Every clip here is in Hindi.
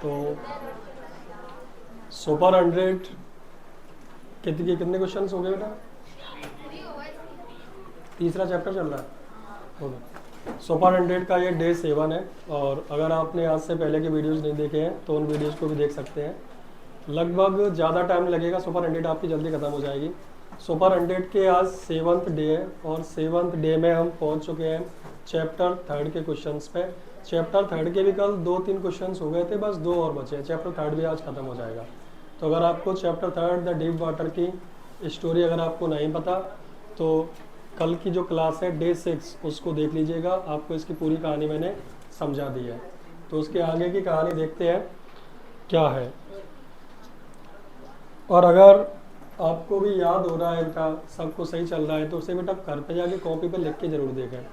तो सुपर 100 कितने क्वेश्चन हो गए बेटा? तीसरा चैप्टर चल रहा है। हो गया। सुपर 100 का ये डे 7 है। और अगर आपने आज से पहले के वीडियोस नहीं देखे हैं तो उन वीडियोस को भी देख सकते हैं। लगभग ज़्यादा टाइम लगेगा, सुपर 100 आपकी जल्दी ख़त्म हो जाएगी। सुपर 100 के आज 7th डे है और 7th डे में हम पहुंच चुके हैं चैप्टर 3 के क्वेश्चंस पे। चैप्टर 3 के भी कल 2-3 क्वेश्चंस हो गए थे, बस 2 और बचे हैं। चैप्टर 3 भी आज ख़त्म हो जाएगा। तो अगर आपको चैप्टर 3 द डीप वाटर की स्टोरी अगर आपको नहीं पता तो कल की जो क्लास है डे 6 उसको देख लीजिएगा। आपको इसकी पूरी कहानी मैंने समझा दी है। तो उसके आगे की कहानी देखते हैं क्या है। और अगर आपको भी याद हो रहा है बेटा, सबको सही चल रहा है, तो उसे बेटा घर पे जाके कॉपी पे लिख के ज़रूर देखें।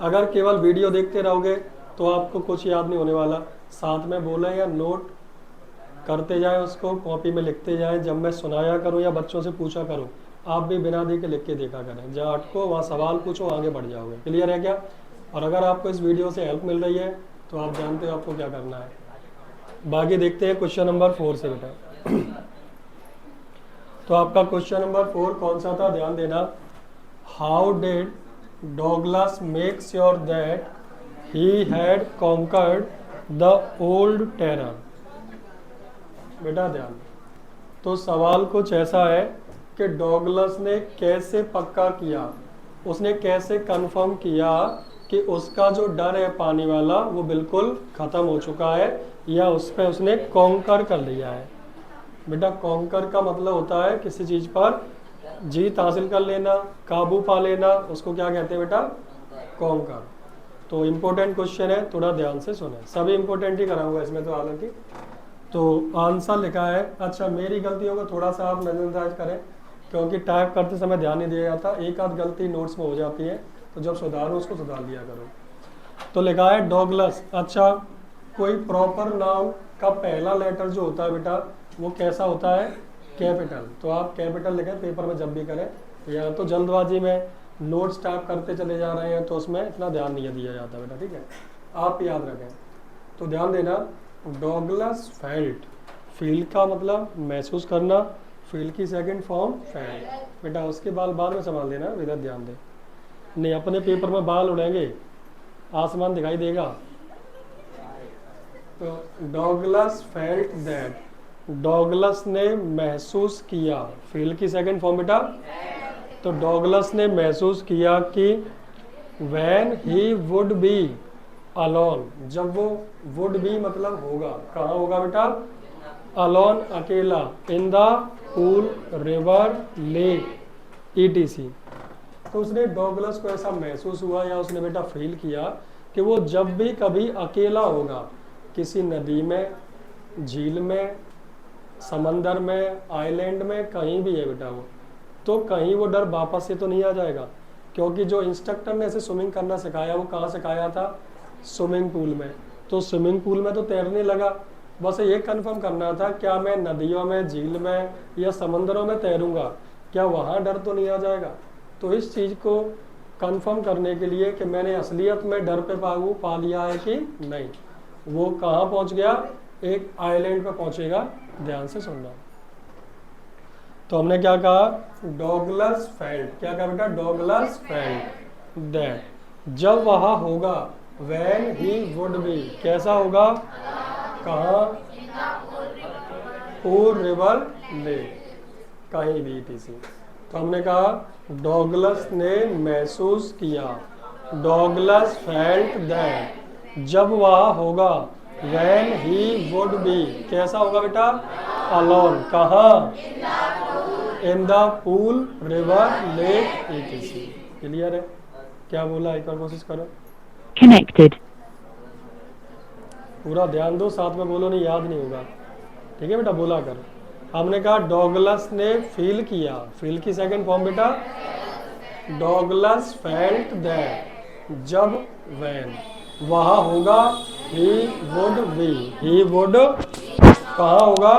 अगर केवल वीडियो देखते रहोगे तो आपको कुछ याद नहीं होने वाला। साथ में बोले या नोट करते जाएं, उसको कॉपी में लिखते जाएं। जब मैं सुनाया करूं या बच्चों से पूछा करूं, आप भी बिना देख के लिख के देखा करें। जहाँ अटको वहाँ सवाल पूछो, आगे बढ़ जाओगे। क्लियर है क्या? और अगर आपको इस वीडियो से हेल्प मिल रही है तो आप जानते हो आपको क्या करना है। बाकी देखते हैं क्वेश्चन नंबर 4 से बेटा। तो आपका क्वेश्चन नंबर 4 कौन सा था, ध्यान देना। How did Douglas make sure that he had conquered the old terror? बेटा ध्यान। तो सवाल कुछ ऐसा है कि डॉगलस ने कैसे पक्का किया, उसने कैसे कंफर्म किया कि उसका जो डर है पानी वाला वो बिल्कुल ख़त्म हो चुका है, या उस पर उसने कॉन्कर कर लिया है। बेटा कॉन्कर का मतलब होता है किसी चीज़ पर जीत हासिल कर लेना, काबू पा लेना, उसको क्या कहते हैं बेटा? कॉन्कर। तो इम्पोर्टेंट क्वेश्चन है, थोड़ा ध्यान से सुने। सभी इम्पोर्टेंट ही कराऊंगा इसमें तो हालांकि। तो आंसर लिखा है, अच्छा मेरी गलतियों को थोड़ा सा आप नज़रअंदाज करें क्योंकि टाइप करते समय ध्यान नहीं दिया जाता। एक आध गलती नोट्स में हो जाती है, तो जब सुधारो उसको सुधार लिया करो। तो लिखा है डॉगलस। अच्छा, कोई प्रॉपर नाउन का पहला लेटर जो होता है बेटा वो कैसा होता है? कैपिटल। तो आप कैपिटल लिखें पेपर में जब भी करें, या तो जल्दबाजी में नोट्स टाइप करते चले जा रहे हैं तो उसमें इतना ध्यान नहीं दिया जाता बेटा, ठीक है? आप याद रखें। तो ध्यान देना, डॉगलस फेल्ट। फील का मतलब महसूस करना, फील की सेकंड फॉर्म फेल्ट। बेटा उसके बाल बाद में संभाल देना, इधर ध्यान दे। नहीं अपने पेपर में बाल उड़ेंगे, आसमान दिखाई देगा। तो डॉगलस फेल्ट दैट, डॉगलस ने महसूस किया। फील की सेकंड फॉर्म बेटा। तो डॉगलस ने महसूस किया कि when he would be alone, जब वो वुड बी मतलब होगा, कहाँ होगा बेटा? अलोन अकेला, इन the pool river lake etc. तो उसने डॉगलस को ऐसा महसूस हुआ या उसने बेटा फील किया कि वो जब भी कभी अकेला होगा, किसी नदी में, झील में, समंदर में, आइलैंड में, कहीं भी है बेटा वो, तो कहीं वो डर वापस से तो नहीं आ जाएगा। क्योंकि जो इंस्ट्रक्टर ने इसे स्विमिंग करना सिखाया वो कहाँ सिखाया था? स्विमिंग पूल में। तो स्विमिंग पूल में तो तैरने लगा, बस ये कंफर्म करना था क्या मैं नदियों में, झील में या समंदरों में तैरूंगा, क्या वहाँ डर तो नहीं आ जाएगा। तो इस चीज़ को कंफर्म करने के लिए कि मैंने असलियत में डर पे काबू पा लिया है कि नहीं, वो कहाँ पहुँच गया? एक आइलैंड पे पहुँचेगा। ध्यान से सुनना। तो हमने क्या कहा? Douglas felt. क्या कहा बेटा? डॉगलस फेल्ट दैट, जब वहाँ होगा, व्हेन ही वुड बी, कैसा होगा? कहाँ? पूल रिवर लेक, कहीं भी टीसी। तो हमने कहा डॉगलस ने महसूस किया, डॉगलस फेल्ट दैट, जब वह होगा, व्हेन ही वुड बी, कैसा होगा बेटा? अलोन, कहाँ? In the pool river lake etc. Clear है? क्या बोला, एक बार कोशिश करो। Connected. पूरा ध्यान दो, साथ में बोलो, नहीं याद नहीं होगा। ठीक है बेटा, बोला कर। हमने कहा डॉगलस ने फील किया, फील की सेकंड फॉर्म बेटा डॉगलस फेल्ट दैट, जब व्हेन वहाँ होगा, he would be, he would कहाँ होगा?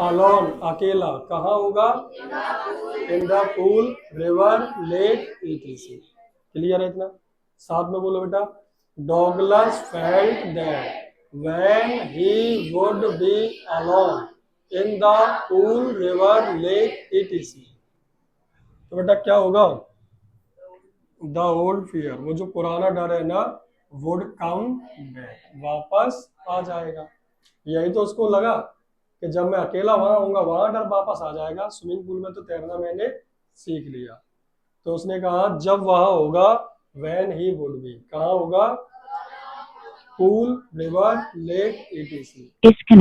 अलोन अकेला, कहाँ होगा? इन the pool river lake etc. Clear है इतना? साथ में बोलो बेटा, Douglas felt that, when he would be alone in the pool, river, lake, etc. तो बेटा क्या होगा? द ओल्ड फियर, वो जो पुराना डर है ना, वुड कम बैक, वापस आ जाएगा। यही तो उसको लगा कि जब मैं अकेला वहां होऊंगा वहां डर वापस आ जाएगा, स्विमिंग पूल में तो तैरना मैंने सीख लिया। तो उसने कहा जब वहां होगा, व्हेन ही वुड बी, कहाँ होगा? Pool, river, lake, etc।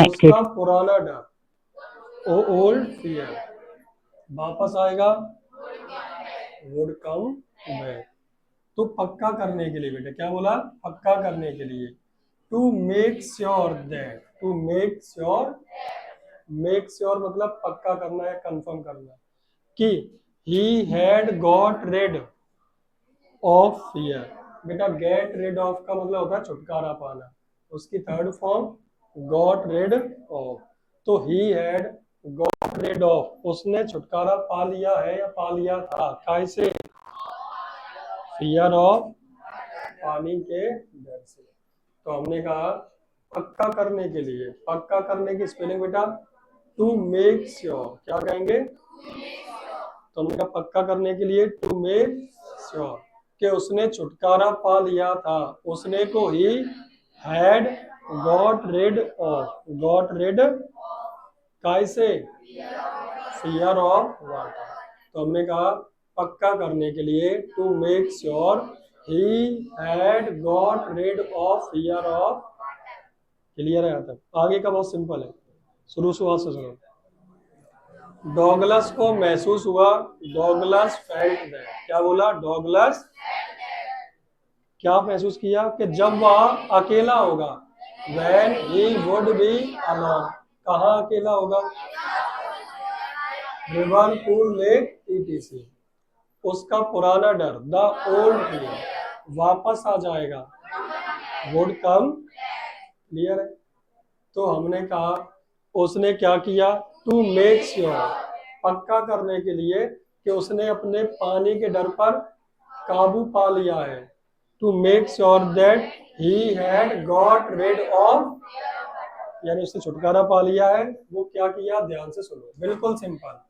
उसका पुराना डर, ओ ओल्ड फियर, वापस आएगा, वुड कम बैक। तो पक्का करने के लिए बेटा, क्या बोला? पक्का करने के लिए, to make sure that, to make sure मतलब पक्का करना है, कंफर्म करना, कि he had got rid of fear. बेटा गेट रेड ऑफ का मतलब होता है छुटकारा पाना, उसकी third form got rid of. तो he had got rid of, उसने छुटकारा पा लिया है या पा लिया था, कैसे? फियर ऑफ, पानी के डर से। तो हमने कहा पक्का करने के लिए, पक्का करने की स्पेलिंग बेटा टू मेक श्योर, क्या कहेंगे? तो हमने कहा पक्का करने के लिए टू मेक श्योर कि उसने छुटकारा पा लिया था, उसने को he had got rid of, got rid कैसे? Fear of water. तो हमने कहा पक्का करने के लिए to make sure he had got rid of fear of. Clear है यहाँ तक? आगे का बहुत सिंपल है, शुरुआत से सुनो। डॉगलस को महसूस हुआ, डॉगलस फेल्ट दैट, क्या बोला? डॉगलस क्या महसूस किया? कि जब वह अकेला होगा, when he would be alone, कहाँ अकेला होगा? River, pool, lake, etc। उसका पुराना डर, द ओल्ड फियर, वापस आ जाएगा, वुड कम। क्लियर है? तो हमने कहा उसने क्या किया? टू मेक श्योर, पक्का करने के लिए कि उसने अपने पानी के डर पर काबू पा लिया है। To make sure that he had got rid of, यानी उसने छुटकारा पा लिया है। वो क्या किया? ध्यान से सुनो, बिल्कुल सिंपल।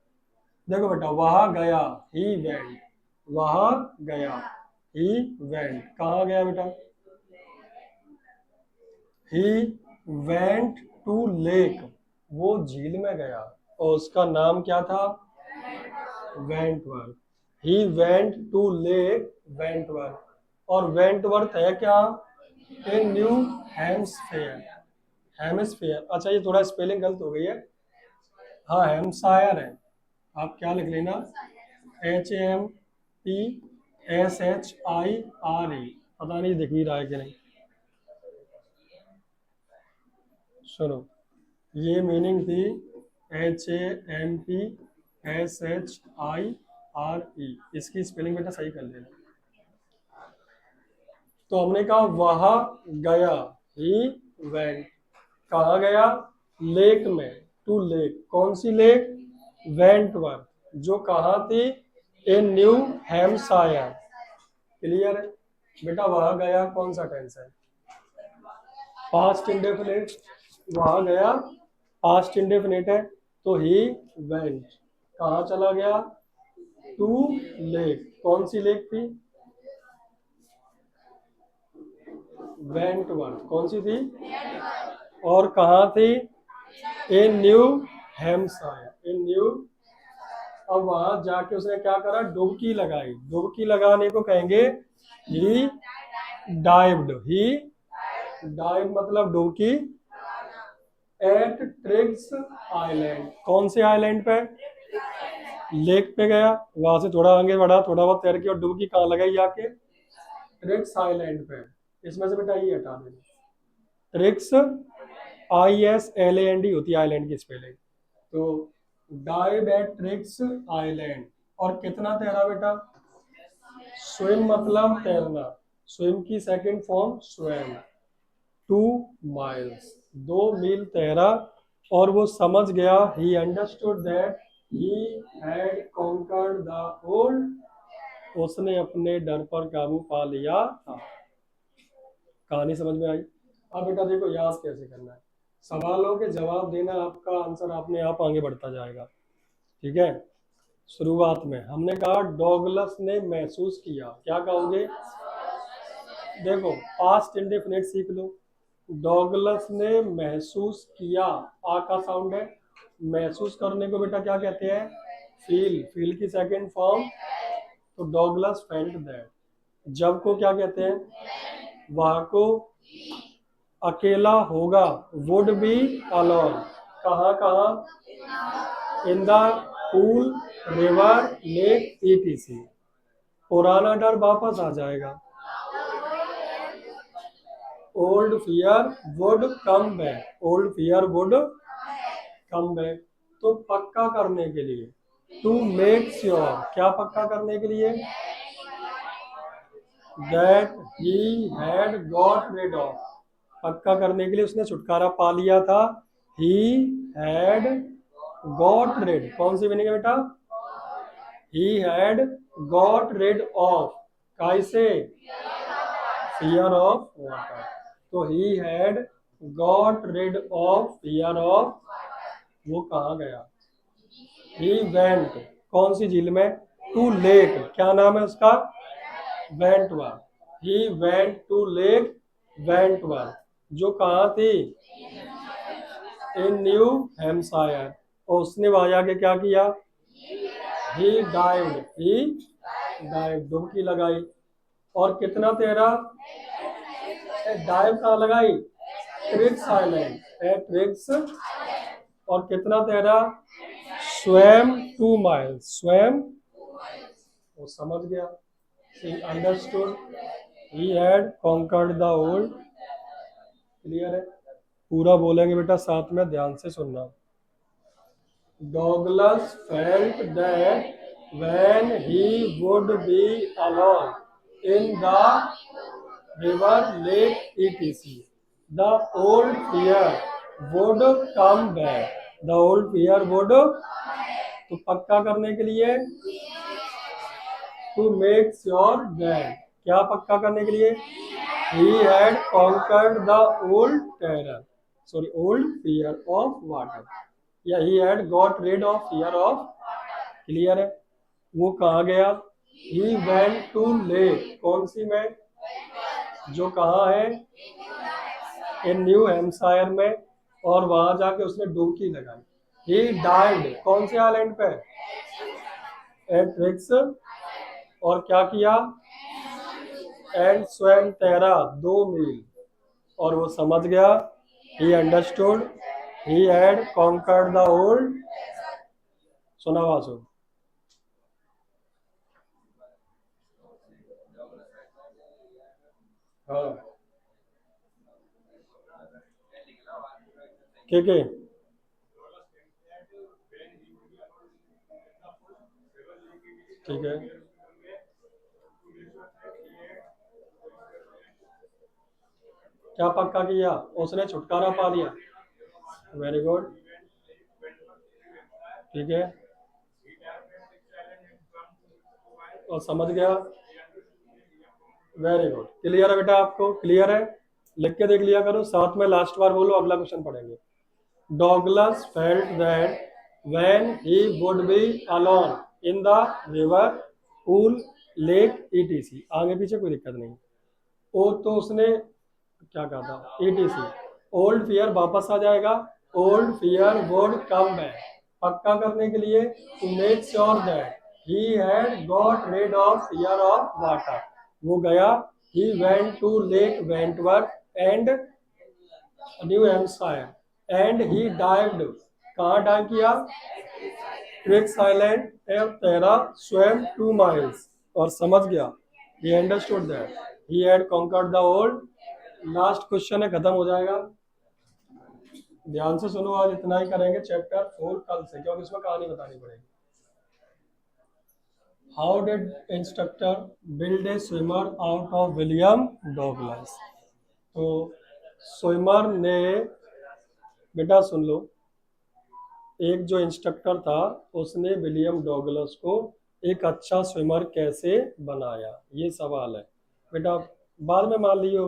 देखो बेटा, वहां गया, ही वेंट, वहां गया, ही वेंट, कहाँ गया बेटा? ही वेंट टू लेक, वो झील में गया, और उसका नाम क्या था? Wentworth. He went to Lake Wentworth, और वेंटवर्थ है क्या? In New Hampshire, hemisphere. अच्छा ये थोड़ा स्पेलिंग गलत हो गई है, हाँ हेम्पशायर है, आप क्या लिख लेना, HAMPSHIRE, पता नहीं दिख भी रहा है कि नहीं। सुनो, ये मीनिंग थी HAMPSHIRE, इसकी स्पेलिंग बेटा सही कर लेना। तो हमने कहा वहां गया, ही वेंट, कहाँ गया? लेक में, टू लेक, कौन सी लेक? वेंटवर्थ, जो कहाँ थी? इन न्यू हैम्पशायर। क्लियर है? बेटा वहां गया कौन सा टेंस है? पास्ट इंडेफिनिट, वहां गया पास्ट इंडेफिनिट है। तो ही वेंट, कहाँ चला गया? टू लेक, कौन सी लेक थी? वेंटवर्थ, कौन सी थी? और कहाँ थी? इन न्यू हैम्पशायर, इन न्यू। अब वहां जाके उसने क्या करा? डुबकी लगाई, डुबकी लगाने को कहेंगे ही डाइव्ड, ही डाइव मतलब डुबकी। एट ट्रिग्स आइलैंड, कौन से आइलैंड पे? लेक पे गया, वहां से थोड़ा आगे बढ़ा, थोड़ा बहुत तैर के, और डुबकी कहाँ लगाई? जाके ट्रिग्स आइलैंड पे। इसमें से बेटा ये हटा देना, ट्रिग्स ISLAND होती है आइलैंड की स्पेलिंग। तो डाइव एट ट्रिग्स आइलैंड, और कितना तैरा बेटा? स्विम मतलब तैरना, स्विम की second form swim, 2 miles, 2 mile तैरा, और वो समझ गया, he understood that he had conquered the old, उसने अपने डर पर काबू पा लिया था। कहानी समझ में आई? अब बेटा देखो याद कैसे करना है, सवालों के जवाब देना, आपका आंसर अपने आप आगे बढ़ता जाएगा। ठीक है, शुरुआत में हमने कहा डॉगलस ने महसूस किया, क्या कहोगे? देखो पास्ट इंडेफिनिट सीख लो। डॉगलस ने महसूस किया, आ का साउंड है। महसूस करने को बेटा क्या कहते हैं? फील। फील की सेकंड फॉर्म, तो डॉगलस फेल्ट दैट। जब को क्या कहते हैं? वह को। अकेला होगा, वुड बी अलोन। कहाँ कहाँ? In the pool, river, lake, etc. पुराना डर वापस आ जाएगा, old fear would come back. Old fear would come back. तो पक्का करने के लिए, टू मेक श्योर, क्या पक्का करने के लिए? That he had got rid of, पक्का करने के लिए उसने छुटकारा पा लिया था। ही हैड गॉट रिड, कौन सी मीनिंग है बेटा? He had got rid of, कैसे? Fear of water. तो he had got rid of fear of, वो कहाँ गया? ही वेंट, कौन सी झील में? टू लेक, क्या नाम है उसका? वेंटवर। ही वेंट टू लेक वेंटवर, जो कहाँ थी? इन न्यू हैम्पशायर। और उसने वहां जाके क्या किया? ही डाइव, ही डाइव, डुबकी लगाई। और कितना तैरा? डाइव कहाँ लगाई? Tricks island, tricks. और कितना तैरा? Swum 2 miles, swum. वो समझ गया, he understood, he had conquered the old। Clear है? पूरा बोलेंगे बेटा, साथ में ध्यान से सुनना। Douglas felt that when he would be alone in the river, lake, etc., the old fear would come back. The old fear would, तो पक्का करने के लिए, to make sure that, क्या पक्का करने के लिए? He had conquered the old terror, sorry, old fear of water, या he had got rid of fear of। Clear है? वो कहाँ गया? He went to lake, कौन सी में? जो कहाँ है? इन न्यू हैम्पशायर में। और वहां जाके उसने डुबकी लगाई। He dived, कौन से आइलैंड पे? एट रिक्स। और क्या किया? एंड स्वयं तैरा 2 मील। और वो समझ गया, he understood, he had conquered the old। सुना वासु? हाँ, के ठीक है। क्या पक्का किया? उसने छुटकारा पा लिया। वेरी गुड, ठीक है। और समझ गया, वेरी गुड। क्लियर है बेटा? आपको क्लियर है? लिख के देख लिया करो, साथ में लास्ट बार बोलो, अगला क्वेश्चन पढ़ेंगे। Douglas felt that when he would be alone in the river, pool, lake, etc. आगे पीछे कोई दिक्कत नहीं। ओ तो उसने क्या कहा था? ईटीसी। ओल्ड फियर वापस आ जाएगा, old fear would come back. पक्का करने के लिए, to make sure that he had got rid of fear of water, वो गया। He went to lake Wentworth and New Hampshire and he dived, कहाँ डाइव किया? Tricks Island. तैरा, स्वयं 2 माइल्स। और समझ गया, he understood that he had conquered the old। Last question है, खत्म हो जाएगा। ध्यान से सुनो, आज इतना ही करेंगे चैप्टर 4 कल से, क्योंकि इसमें कहानी बतानी पड़ेगी। How did instructor build a swimmer out of William Douglas. तो स्विमर ने, बेटा सुन लो, एक जो इंस्ट्रक्टर था उसने विलियम डॉगलस को एक अच्छा स्विमर कैसे बनाया, ये सवाल है बेटा। बाद में मान लियो,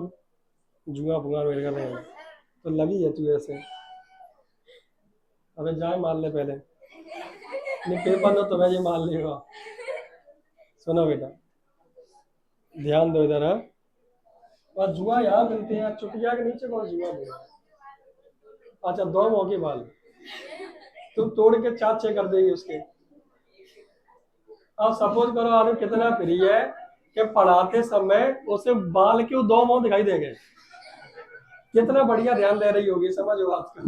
जुआ फुआ मेरे घर में तो लगी है तू ऐसे। अबे जाए मान ले पहले, नहीं पेपर दो तो मैं ये मान लेगा। सुनो बेटा, ध्यान दो इधर है। और जुआ यहाँ मिलते हैं, चुटिया के नीचे कौन जुआ मिलेगा। अच्छा 2 मौके बाल, तुम तोड़ के 4 6 कर देगी उसके। अब सपोज करो आदमी कितना फ्री है कि पढ़ाते समय उसे बाल के 2 मुंह दिखाई दे गए, कितना बढ़िया ध्यान दे रही होगी, समझ बात को।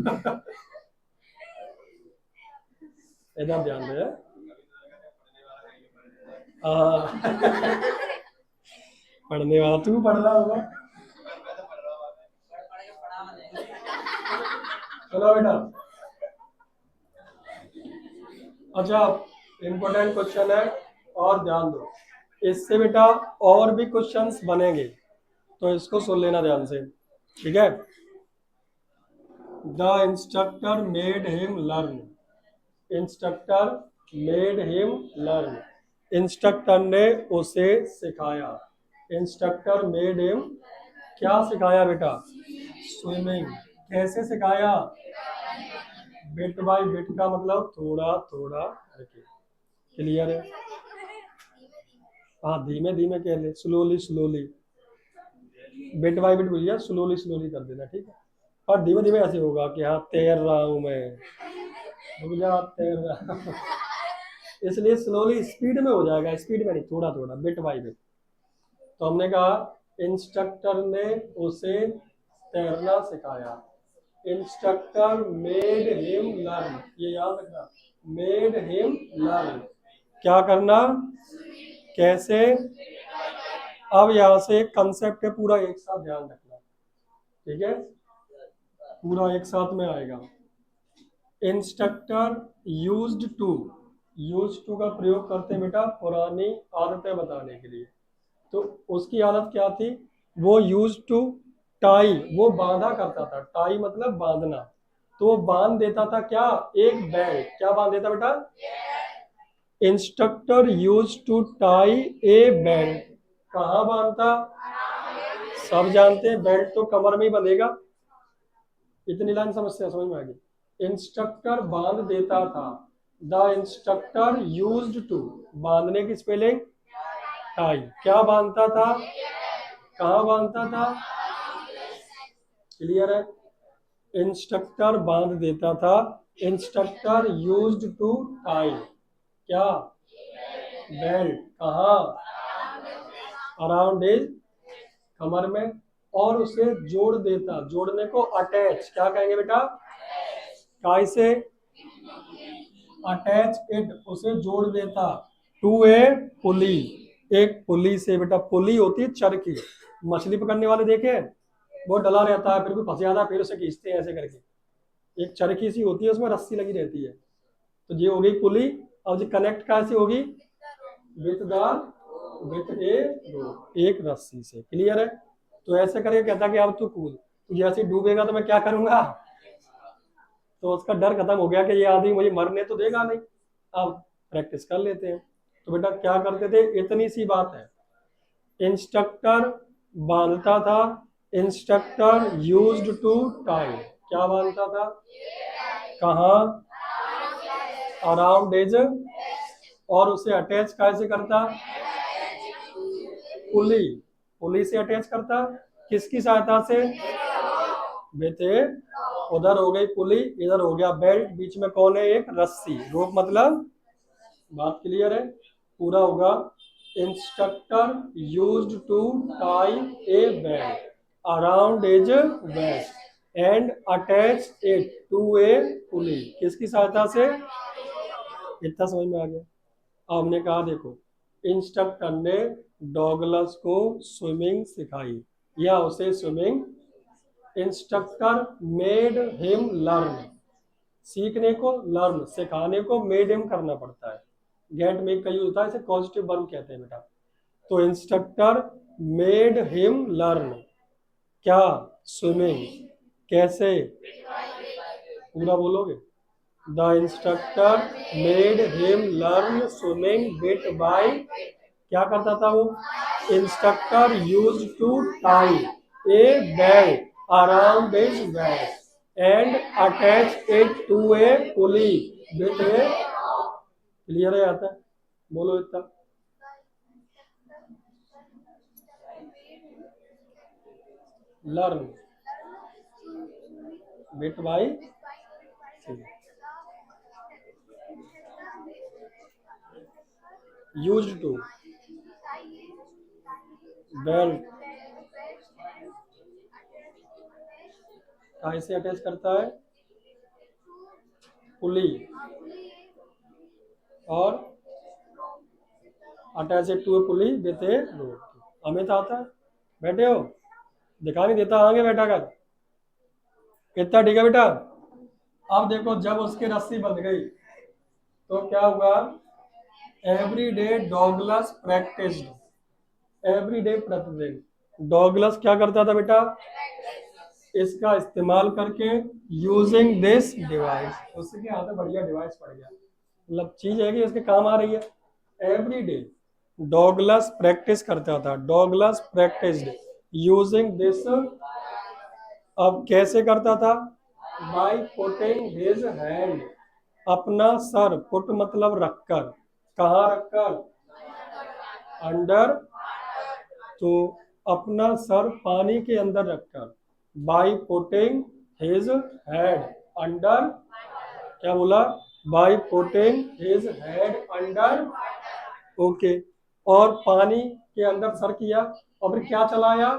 इधर ध्यान दे। पढ़ने वाला तू पढ़ रहा होगा। चलो बेटा, अच्छा इम्पोर्टेंट क्वेश्चन है और ध्यान दो, इससे बेटा और भी क्वेश्चंस बनेंगे तो इसको सुन लेना ध्यान से, ठीक है। The instructor made him learn, instructor made him learn, instructor ने उसे सिखाया। इंस्ट्रक्टर मेड हिम क्या सिखाया बेटा, स्विमिंग। कैसे सिखाया, बिट बाय बिट का मतलब थोड़ा थोड़ा करके। क्लियर है, हाँ धीमे धीमे कह ले, slowly slowly, bit by bit भैया स्लोली स्लोली कर देना, ठीक है। और धीमे धीमे ऐसे होगा कि हाँ तैर रहा हूँ मैं, रुक जा तैर रहा हूँ। इसलिए स्लोली स्पीड में हो जाएगा, स्पीड में नहीं, थोड़ा थोड़ा बिट बाय बिट। तो हमने कहा इंस्ट्रक्टर ने उसे तैरना सिखाया। इंस्ट्रक्टर मेड हिम लर्न, ये याद रखना, मेड हिम लर्न क्या करना, कैसे। अब यहां से एक कंसेप्ट है, पूरा एक साथ ध्यान रखना, ठीक है, पूरा एक साथ में आएगा। Instructor used to, use to का प्रयोग करते हैं बेटा पुरानी आदतें बताने के लिए। तो उसकी आदत क्या थी, वो यूज टू टाई, वो बांधा करता था, टाई मतलब बांधना। तो वो बांध देता था क्या, एक बेल्ट, क्या बांध देता बेटा, instructor use to tie a belt. कहाँ बांधता, सब जानते हैं बेल्ट तो कमर में ही बंधेगा। इतनी लाइन समस्या समझ में आ गई। इंस्ट्रक्टर बांध देता था, द इंस्ट्रक्टर यूज्ड टू, बांधने की स्पेलिंग टाई, क्या बांधता था, कहाँ बांधता था। क्लियर है, इंस्ट्रक्टर बांध देता था, इंस्ट्रक्टर यूज्ड टू टाई क्या, बेल्ट, कहाँ, अराउंड हिज, कमर में। और उसे जोड़ देता, जोड़ने को अटैच क्या कहेंगे बेटा, काय से, अटैच इट, उसे जोड़ देता, टू ए पुली, एक पुली से। बेटा पुली होती है चरखी, मछली पकड़ने वाले देखे, वो डला रहता है फिर भी फंस जाता है, फिर उसे खींचते हैं ऐसे करके। एक चरखी सी होती है उसमें रस्सी लगी रहती है, तो ये हो गई पुली। और ये कनेक्ट कैसे होगी, विथ द, विथ ए रोप, एक रस्सी से। क्लियर है, तो ऐसे करके कहता कि अब तू कूद, तू जैसे डूबेगा तो मैं क्या करूंगा। तो उसका डर खत्म हो गया कि ये आदमी मुझे मरने तो देगा नहीं। अब प्रैक्टिस कर लेते हैं। तो बेटा क्या करते थे, इतनी सी बात है, इंस्ट्रक्टर बांधता था, इंस्ट्रक्टर यूज्ड टू टाई, क्या बांधता था, कहाँ, अराउंड एज, और उसे अटैच कैसे करता, पुली, पुली से अटैच करता, किसकी सहायता से, बेटे उधर हो गई पुली, इधर हो गया बेल्ट, बीच में कौन है, एक रस्सी, रोप मतलब। बात क्लियर है, पूरा होगा। Instructor used to tie a belt around his waist and attach it to a pulley, किसकी सहायता से। इतना समझ में आ गया। अब हमने कहा देखो, इंस्ट्रक्टर ने डॉगलस को स्विमिंग सिखाई या उसे swimming, instructor made him learn, सीखने को लर्न, सिखाने को मेड हिम करना पड़ता है, गेट मेक का यूज होता है, इसे पॉजिटिव वर्ब कहते हैं बेटा। तो इंस्ट्रक्टर मेड हिम लर्न क्या, स्विमिंग, कैसे, पूरा बोलोगे, the instructor made him learn swimming bit by, क्या करता था वो, इंस्ट्रक्टर यूज टू टाई a bell around his waist and attach it to a pulley with a clear है आता है बोलो इतना learn bit by use to belt कैसे अटैच करता है पुली और attach it to a pulley with a rope Amit आता है बैठे हो दिखा नहीं देता आगे बैठा कर कितना ठीक है बेटा अब देखो जब उसकी रस्सी बंध गई तो क्या हुआ every day Douglas practised every day प्रतिदिन डॉगलस क्या करता था बेटा इसका इस्तेमाल करके यूजिंग दिस डिवाइस उसके हाथ में बढ़िया डिवाइस पड़ गया मतलब चीज है कि उसके काम आ रही है एवरी डे डॉगलस प्रैक्टिस करता था डॉगलस प्रैक्टिस्ड यूजिंग दिस अब कैसे करता था बाय पुटिंग हिज हैंड अपना सर पुट मतलब रखकर कहाँ रखकर अंडर तो अपना सर पानी के अंदर रखकर by putting his head under क्या बोला by putting his head under okay और पानी के अंदर सर किया और फिर क्या चलाया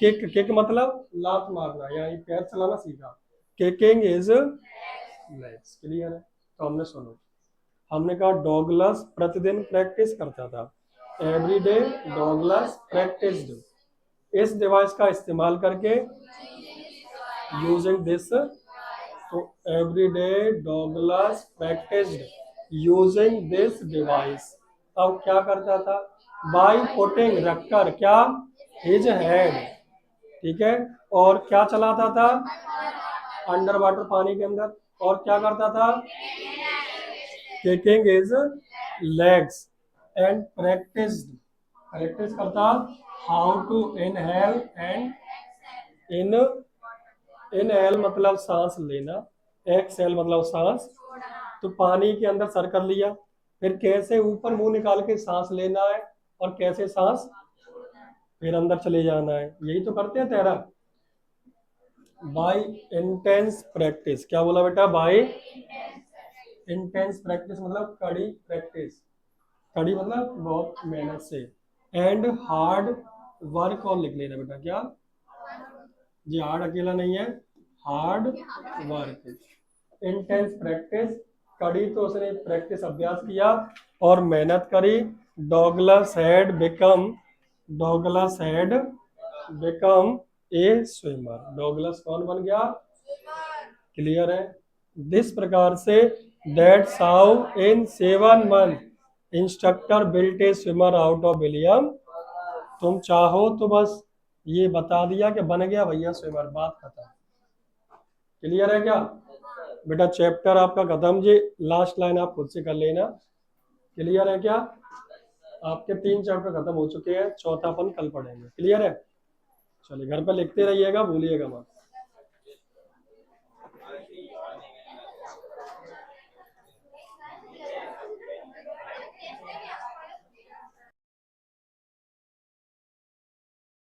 किक किक मतलब लात मारना यानी पैर चलाना सीखा किकिंग इज लेग्स क्लियर है तो हमने सुनो हमने कहा डॉगलस प्रतिदिन प्रैक्टिस करता था एवरी डे डॉगलस प्रैक्टिस्ड इस डिवाइस का इस्तेमाल करके यूजिंग दिस तो every day Douglas practised using this device अब क्या करता था बाय पुटिंग रखकर क्या हिज हेड ठीक है और क्या चलाता था अंडर वाटर पानी के अंदर और क्या करता था kicking his legs and practice करता how to inhale and inhale मतलब सांस लेना एक्सहेल मतलब सांस तो पानी के अंदर सर कर लिया फिर कैसे ऊपर मुंह निकाल के सांस लेना है और कैसे सांस फिर अंदर चले जाना है यही तो करते हैं तैराक बाय इंटेंस प्रैक्टिस क्या बोला बेटा बाय इंटेंस प्रैक्टिस मतलब कड़ी मतलब बहुत मेहनत से एंड हार्ड वर्क और लिख लेना बेटा क्या जी हार्ड अकेला नहीं है हार्ड वर्क इंटेंस प्रैक्टिस कड़ी तो उसने प्रैक्टिस अभ्यास किया और मेहनत करी Douglas had become a swimmer Douglas कौन बन गया क्लियर है दिस प्रकार से that's how in 7 months instructor built A swimmer out of William तुम चाहो तो बस ये बता दिया कि बन गया भैया स्विमर बात खत्म क्लियर है क्या बेटा चैप्टर आपका खत्म जी लास्ट लाइन आप खुद से कर लेना क्लियर है क्या आपके 3 चैप्टर खत्म हो चुके हैं चौथा अपन कल पढ़ेंगे क्लियर है चलिए घर पर लिखते रहिएगा भूलिएगा मत